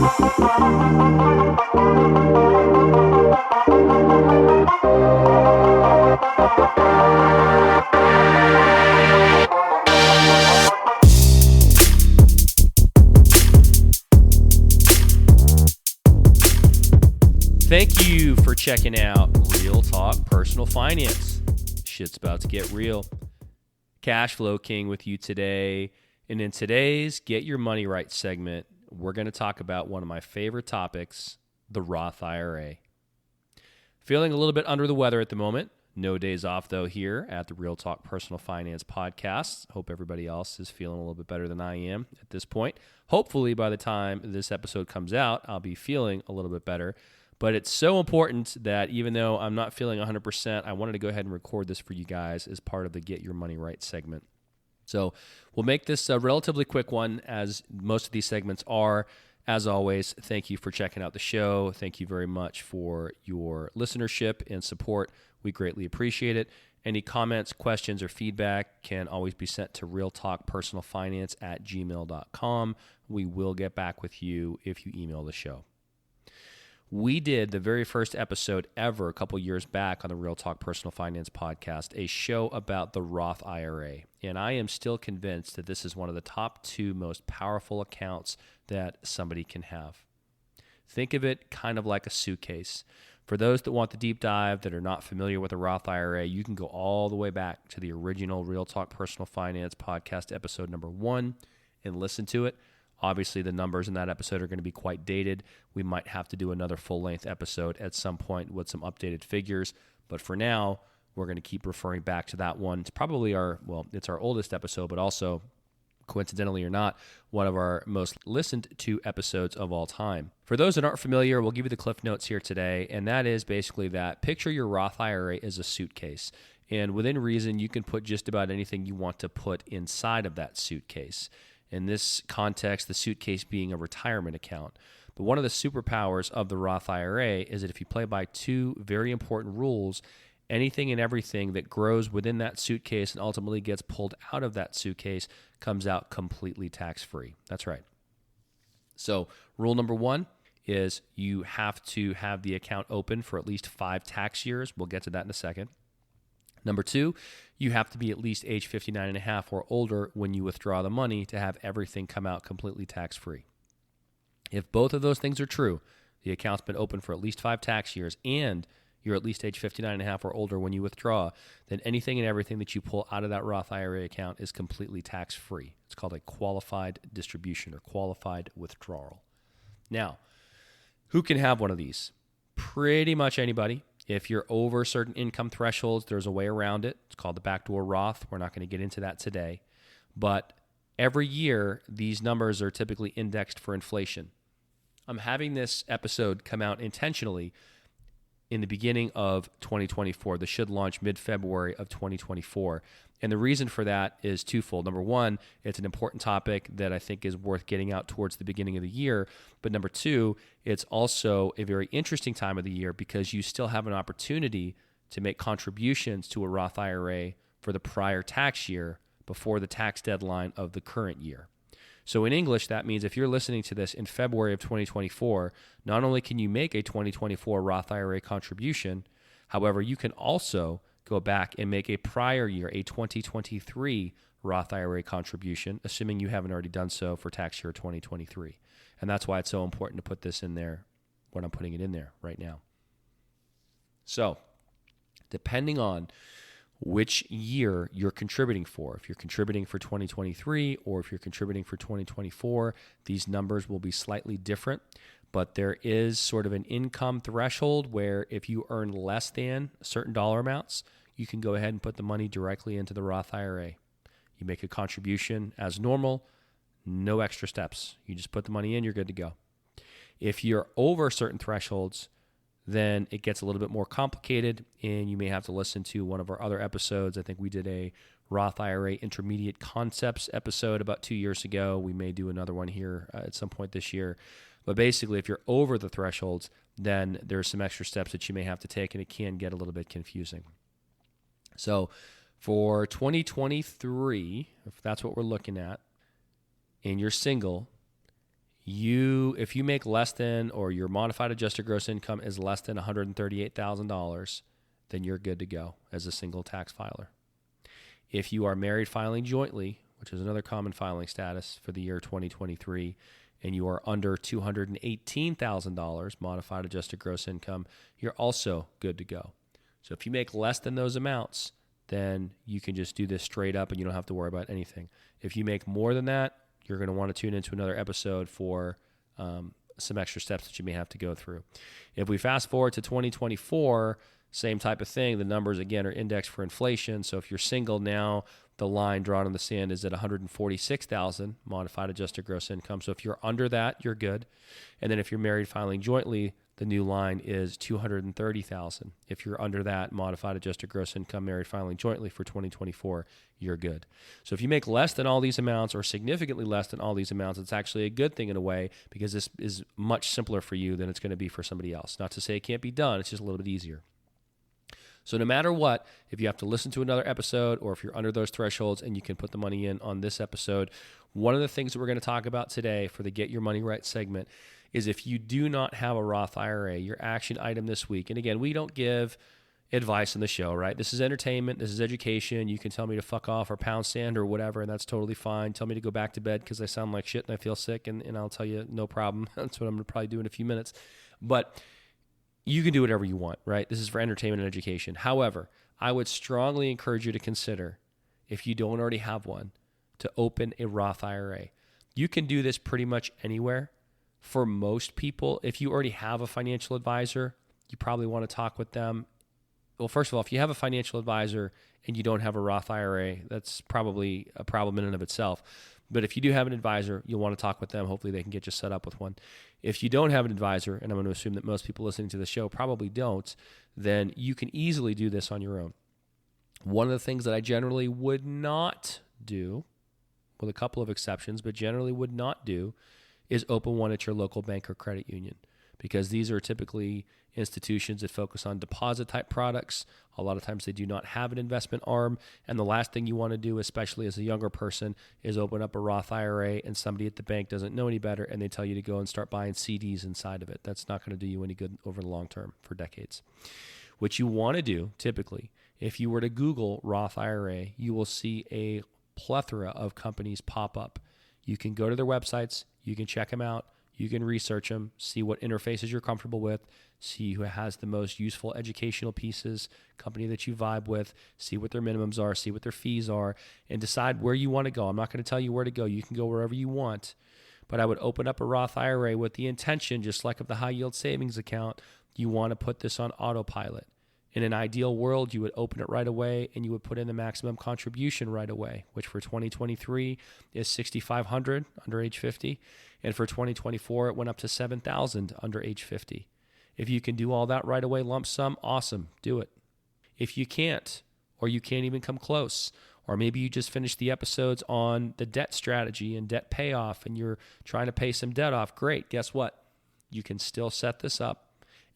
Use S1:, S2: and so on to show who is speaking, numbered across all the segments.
S1: Thank you for checking out Real Talk Personal Finance. Shit's about to get real. Cash Flow King with you today. And in today's Get Your Money Right segment, we're going to talk about one of my favorite topics, the Roth IRA. Feeling a little bit under the weather at the moment. No days off, though, here at the Real Talk Personal Finance podcast. Hope everybody else is feeling a little bit better than I am at this point. Hopefully, by the time this episode comes out, I'll be feeling a little bit better. But it's so important that even though I'm not feeling 100%, I wanted to go ahead and record this for you guys as part of the Get Your Money Right segment. So we'll make this a relatively quick one, as most of these segments are. As always, thank you for checking out the show. Thank you very much for your listenership and support. We greatly appreciate it. Any comments, questions, or feedback can always be sent to realtalkpersonalfinance@gmail.com. We will get back with you if you email the show. We did the very first episode ever a couple years back on the Real Talk Personal Finance podcast, a show about the Roth IRA. And I am still convinced that this is one of the top 2 most powerful accounts that somebody can have. Think of it kind of like a suitcase. For those that want the deep dive that are not familiar with the Roth IRA, you can go all the way back to the original Real Talk Personal Finance podcast episode number 1 and listen to it. Obviously, the numbers in that episode are going to be quite dated. We might have to do another full-length episode at some point with some updated figures. But for now, we're going to keep referring back to that one. It's probably it's our oldest episode, but also, coincidentally or not, one of our most listened to episodes of all time. For those that aren't familiar, we'll give you the cliff notes here today, and that is basically that picture your Roth IRA as a suitcase. And within reason, you can put just about anything you want to put inside of that suitcase. In this context, the suitcase being a retirement account. But one of the superpowers of the Roth IRA is that if you play by 2 very important rules, anything and everything that grows within that suitcase and ultimately gets pulled out of that suitcase comes out completely tax-free. That's right. So rule number 1 is you have to have the account open for at least 5 tax years. We'll get to that in a second. Number 2, you have to be at least age 59 and a half or older when you withdraw the money to have everything come out completely tax-free. If both of those things are true, the account's been open for at least 5 tax years and you're at least age 59 and a half or older when you withdraw, then anything and everything that you pull out of that Roth IRA account is completely tax-free. It's called a qualified distribution or qualified withdrawal. Now, who can have one of these? Pretty much anybody. If you're over certain income thresholds, there's a way around it. It's called the backdoor Roth. We're not going to get into that today. But every year, these numbers are typically indexed for inflation. I'm having this episode come out intentionally in the beginning of 2024. This should launch mid-February of 2024. And the reason for that is twofold. Number 1, it's an important topic that I think is worth getting out towards the beginning of the year. But number 2, it's also a very interesting time of the year because you still have an opportunity to make contributions to a Roth IRA for the prior tax year before the tax deadline of the current year. So in English, that means if you're listening to this in February of 2024, not only can you make a 2024 Roth IRA contribution, however, you can also go back and make a prior year, a 2023 Roth IRA contribution, assuming you haven't already done so for tax year 2023. And that's why it's so important to put this in there when I'm putting it in there right now. So, depending on which year you're contributing for, if you're contributing for 2023 or if you're contributing for 2024, these numbers will be slightly different. But there is sort of an income threshold where if you earn less than certain dollar amounts, you can go ahead and put the money directly into the Roth IRA. You make a contribution as normal, no extra steps. You just put the money in, you're good to go. If you're over certain thresholds, then it gets a little bit more complicated and you may have to listen to one of our other episodes. I think we did a Roth IRA Intermediate Concepts episode about 2 years ago. We may do another one here at some point this year. But basically, if you're over the thresholds, then there's some extra steps that you may have to take, and it can get a little bit confusing. So for 2023, if that's what we're looking at, and you're single, you if you make less than, or your modified adjusted gross income is less than $138,000, then you're good to go as a single tax filer. If you are married filing jointly, which is another common filing status for the year 2023, and you are under $218,000 modified adjusted gross income, you're also good to go. So if you make less than those amounts, then you can just do this straight up and you don't have to worry about anything. If you make more than that, you're going to want to tune into another episode for some extra steps that you may have to go through. If we fast forward to 2024, same type of thing. The numbers, again, are indexed for inflation. So if you're single now, the line drawn in the sand is at $146,000 modified adjusted gross income. So if you're under that, you're good. And then if you're married filing jointly, the new line is $230,000. If you're under that modified adjusted gross income married filing jointly for 2024, you're good. So if you make less than all these amounts or significantly less than all these amounts, it's actually a good thing in a way, because this is much simpler for you than it's going to be for somebody else. Not to say it can't be done, it's just a little bit easier. So no matter what, if you have to listen to another episode or if you're under those thresholds and you can put the money in on this episode, one of the things that we're going to talk about today for the Get Your Money Right segment is if you do not have a Roth IRA, your action item this week. And again, we don't give advice on the show, right? This is entertainment. This is education. You can tell me to fuck off or pound sand or whatever, and that's totally fine. Tell me to go back to bed because I sound like shit and I feel sick, and I'll tell you no problem. That's what I'm going to probably do in a few minutes. But you can do whatever you want, right? This is for entertainment and education. However, I would strongly encourage you to consider, if you don't already have one, to open a Roth IRA. You can do this pretty much anywhere. For most people, if you already have a financial advisor, you probably want to talk with them. Well, first of all, if you have a financial advisor and you don't have a Roth IRA, that's probably a problem in and of itself. But if you do have an advisor, you'll want to talk with them. Hopefully they can get you set up with one. If you don't have an advisor, and I'm going to assume that most people listening to the show probably don't, then you can easily do this on your own. One of the things that I generally would not do, with a couple of exceptions, but generally would not do, is open one at your local bank or credit union, because these are typically institutions that focus on deposit type products. A lot of times they do not have an investment arm. And the last thing you want to do, especially as a younger person, is open up a Roth IRA and somebody at the bank doesn't know any better and they tell you to go and start buying CDs inside of it. That's not going to do you any good over the long term for decades. What you want to do, typically, if you were to Google Roth IRA, you will see a plethora of companies pop up. You can go to their websites, you can check them out, you can research them, see what interfaces you're comfortable with, see who has the most useful educational pieces, company that you vibe with, see what their minimums are, see what their fees are, and decide where you want to go. I'm not going to tell you where to go. You can go wherever you want. But I would open up a Roth IRA with the intention, just like of the high yield savings account, you want to put this on autopilot. In an ideal world, you would open it right away and you would put in the maximum contribution right away, which for 2023 is $6,500 under age 50. And for 2024, it went up to $7,000 under age 50. If you can do all that right away, lump sum, awesome, do it. If you can't, or you can't even come close, or maybe you just finished the episodes on the debt strategy and debt payoff and you're trying to pay some debt off, great. Guess what? You can still set this up.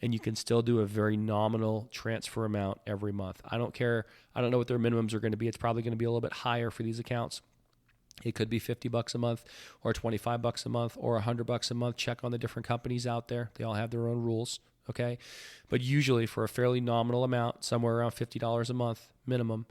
S1: And you can still do a very nominal transfer amount every month. I don't care. I don't know what their minimums are going to be. It's probably going to be a little bit higher for these accounts. It could be $50 a month or $25 a month or $100 a month. Check on the different companies out there. They all have their own rules, okay? But usually for a fairly nominal amount, somewhere around $50 a month minimum,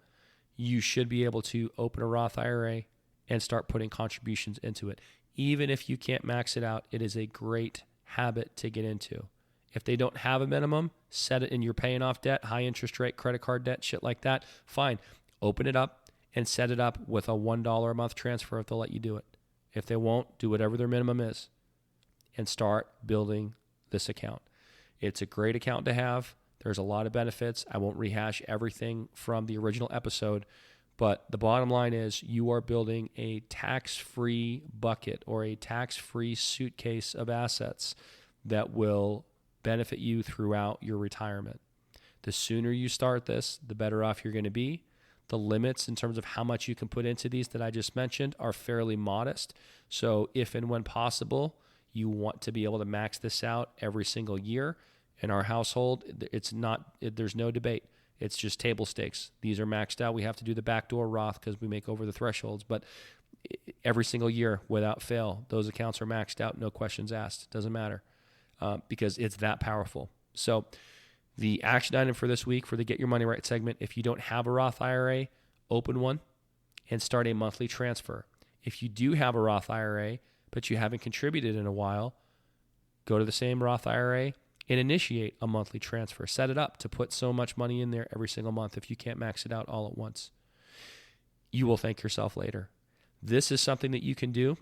S1: you should be able to open a Roth IRA and start putting contributions into it. Even if you can't max it out, it is a great habit to get into. If they don't have a minimum, set it in your paying off debt, high interest rate, credit card debt, shit like that. Fine. Open it up and set it up with a $1 a month transfer if they'll let you do it. If they won't, do whatever their minimum is and start building this account. It's a great account to have. There's a lot of benefits. I won't rehash everything from the original episode, but the bottom line is you are building a tax-free bucket or a tax-free suitcase of assets that will benefit you throughout your retirement. The sooner you start this, the better off you're going to be. The limits in terms of how much you can put into these that I just mentioned are fairly modest. So if and when possible, you want to be able to max this out every single year. In our household, there's no debate. It's just table stakes. These are maxed out. We have to do the backdoor Roth because we make over the thresholds. But every single year without fail, those accounts are maxed out, no questions asked. Doesn't matter because it's that powerful. So the action item for this week for the Get Your Money Right segment, if you don't have a Roth IRA, open one and start a monthly transfer. If you do have a Roth IRA, but you haven't contributed in a while, go to the same Roth IRA and initiate a monthly transfer. Set it up to put so much money in there every single month if you can't max it out all at once. You will thank yourself later. This is something that you can do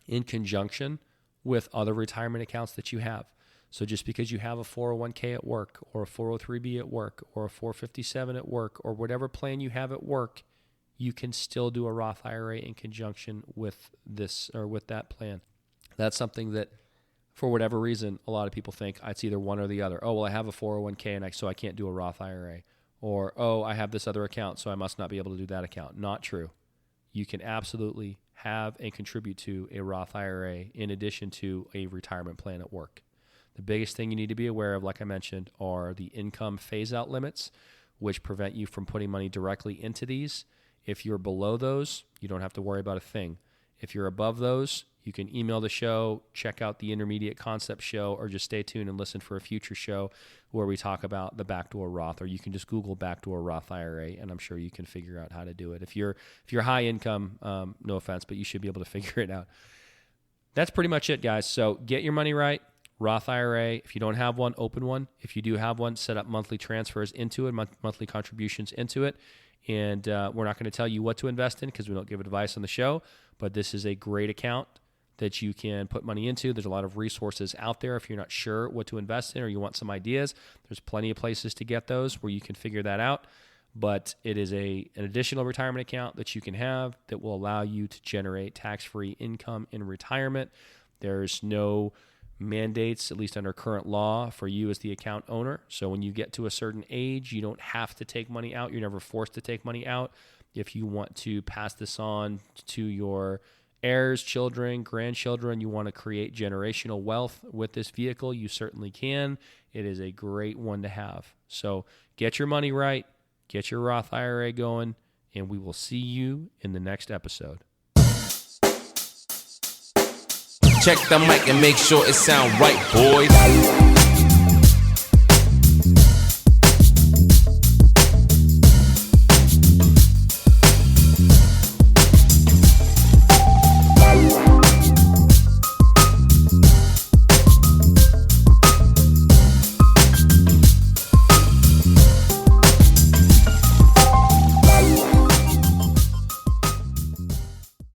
S1: in conjunction with other retirement accounts that you have. So just because you have a 401k at work or a 403b at work or a 457 at work or whatever plan you have at work, you can still do a Roth IRA in conjunction with this or with that plan. That's something that, for whatever reason, a lot of people think it's either one or the other. Oh, well, I have a 401k and so I can't do a Roth IRA. Or, oh, I have this other account, so I must not be able to do that account. Not true. You can absolutely have and contribute to a Roth IRA in addition to a retirement plan at work. The biggest thing you need to be aware of, like I mentioned, are the income phase-out limits, which prevent you from putting money directly into these. If you're below those, you don't have to worry about a thing. If you're above those, you can email the show, check out the Intermediate Concept show, or just stay tuned and listen for a future show where we talk about the backdoor Roth, or you can just Google backdoor Roth IRA, and I'm sure you can figure out how to do it. If you're high income, no offense, but you should be able to figure it out. That's pretty much it, guys. So get your money right. Roth IRA. If you don't have one, open one. If you do have one, set up monthly transfers into it, monthly contributions into it. And we're not going to tell you what to invest in because we don't give advice on the show, but this is a great account that you can put money into. There's a lot of resources out there. If you're not sure what to invest in or you want some ideas, there's plenty of places to get those where you can figure that out. But it is an additional retirement account that you can have that will allow you to generate tax-free income in retirement. There's no mandates, at least under current law, for you as the account owner. So when you get to a certain age, you don't have to take money out. You're never forced to take money out. If you want to pass this on to your heirs, children, grandchildren, you want to create generational wealth with this vehicle, you certainly can. It is a great one to have. So get your money right, get your Roth IRA going, and we will see you in the next episode.
S2: Check the mic and make sure it sound right, boys.